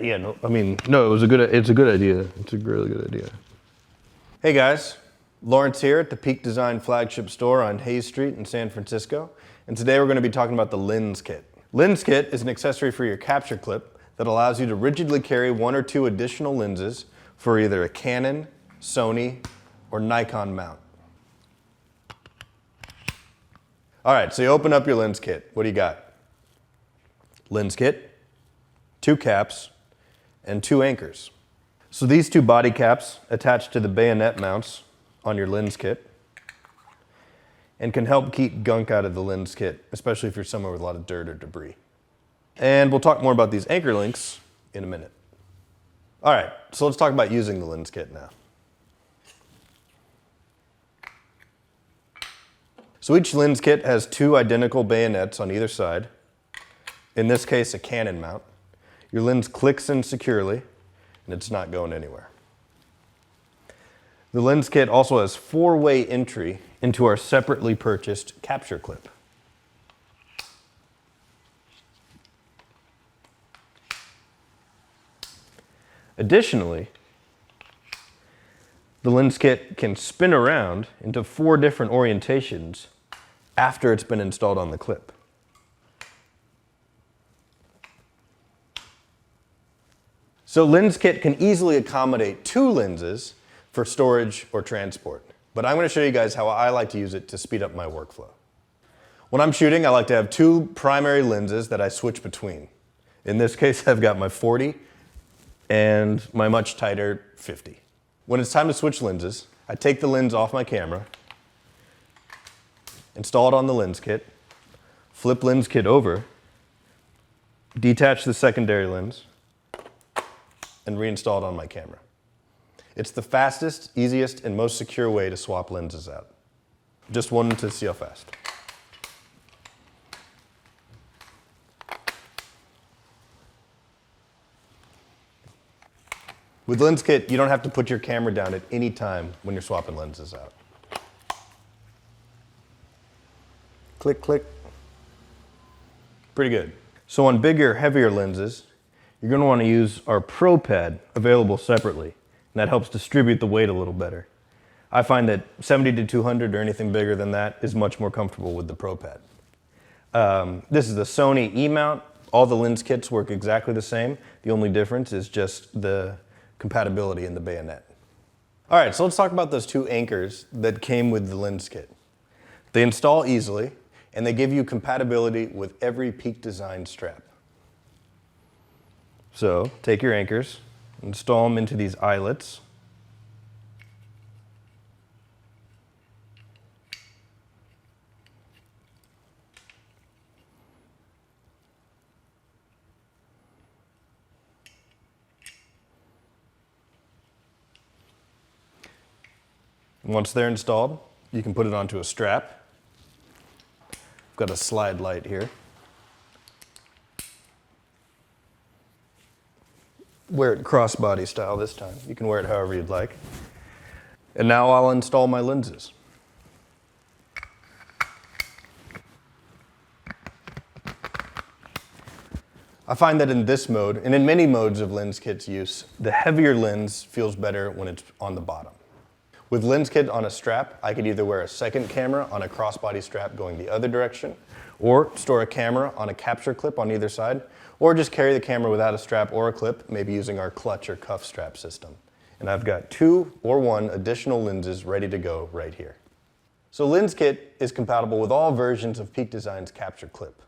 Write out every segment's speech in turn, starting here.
Yeah, no, I mean, no, it's a good idea. It's a really good idea. Hey guys, Lawrence here at the Peak Design flagship store on Hayes Street in San Francisco. And today we're going to be talking about the lens kit. Lens kit is an accessory for your capture clip that allows you to rigidly carry one or two additional lenses for either a Canon, Sony, or Nikon mount. All right, so you open up your lens kit. What do you got? Lens kit, two caps, and two anchors. So these two body caps attach to the bayonet mounts on your lens kit and can help keep gunk out of the lens kit, especially if you're somewhere with a lot of dirt or debris. And we'll talk more about these anchor links in a minute. All right, so let's talk about using the lens kit now. So each lens kit has two identical bayonets on either side. In this case, a Canon mount. Your lens clicks in securely, and it's not going anywhere. The lens kit also has four-way entry into our separately purchased capture clip. Additionally, the lens kit can spin around into four different orientations after it's been installed on the clip. So lens kit can easily accommodate two lenses for storage or transport, but I'm going to show you guys how I like to use it to speed up my workflow. When I'm shooting, I like to have two primary lenses that I switch between. In this case, I've got my 40 and my much tighter 50. When it's time to switch lenses, I take the lens off my camera, install it on the lens kit, flip lens kit over, detach the secondary lens, and reinstall it on my camera. It's the fastest, easiest, and most secure way to swap lenses out. Just wanted to see how fast. With lens kit, you don't have to put your camera down at any time when you're swapping lenses out. Click, click. Pretty good. So on bigger, heavier lenses, you're going to want to use our Pro Pad, available separately, and that helps distribute the weight a little better. I find that 70 to 200 or anything bigger than that is much more comfortable with the Pro Pad. This is the Sony E-mount. All the lens kits work exactly the same. The only difference is just the compatibility in the bayonet. All right, so let's talk about those two anchors that came with the lens kit. They install easily, and they give you compatibility with every Peak Design strap. So take your anchors, install them into these eyelets. Once they're installed, you can put it onto a strap. I've got a slide light here. Wear it crossbody style this time. You can wear it however you'd like. And now I'll install my lenses. I find that in this mode, and in many modes of lens kit's use, the heavier lens feels better when it's on the bottom. With lens kit on a strap, I could either wear a second camera on a crossbody strap going the other direction, or store a camera on a capture clip on either side, or just carry the camera without a strap or a clip, maybe using our clutch or cuff strap system. And I've got two or one additional lenses ready to go right here. So lens kit is compatible with all versions of Peak Design's capture clip.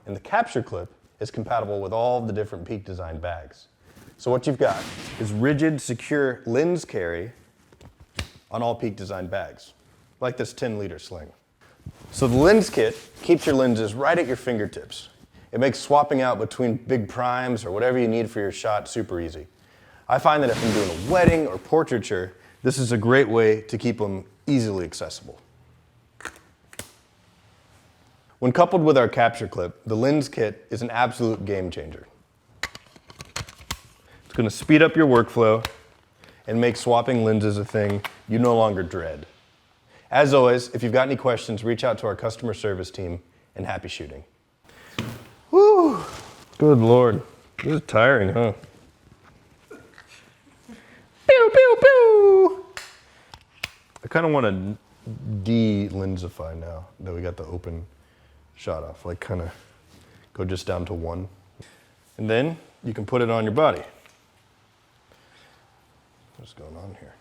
And the capture clip is compatible with all the different Peak Design bags. So what you've got is rigid, secure lens carry on all Peak Design bags, like this 10-liter sling. So the lens kit keeps your lenses right at your fingertips. It makes swapping out between big primes or whatever you need for your shot super easy. I find that if I'm doing a wedding or portraiture, this is a great way to keep them easily accessible. When coupled with our capture clip, the lens kit is an absolute game changer. It's going to speed up your workflow and make swapping lenses a thing you no longer dread. As always, if you've got any questions, reach out to our customer service team, and happy shooting. Woo! Good Lord. This is tiring, huh? pew, pew. I kind of want to de-lensify now that we got the open shot off. Like kind of go just down to 1. And then you can put it on your body. What's going on here?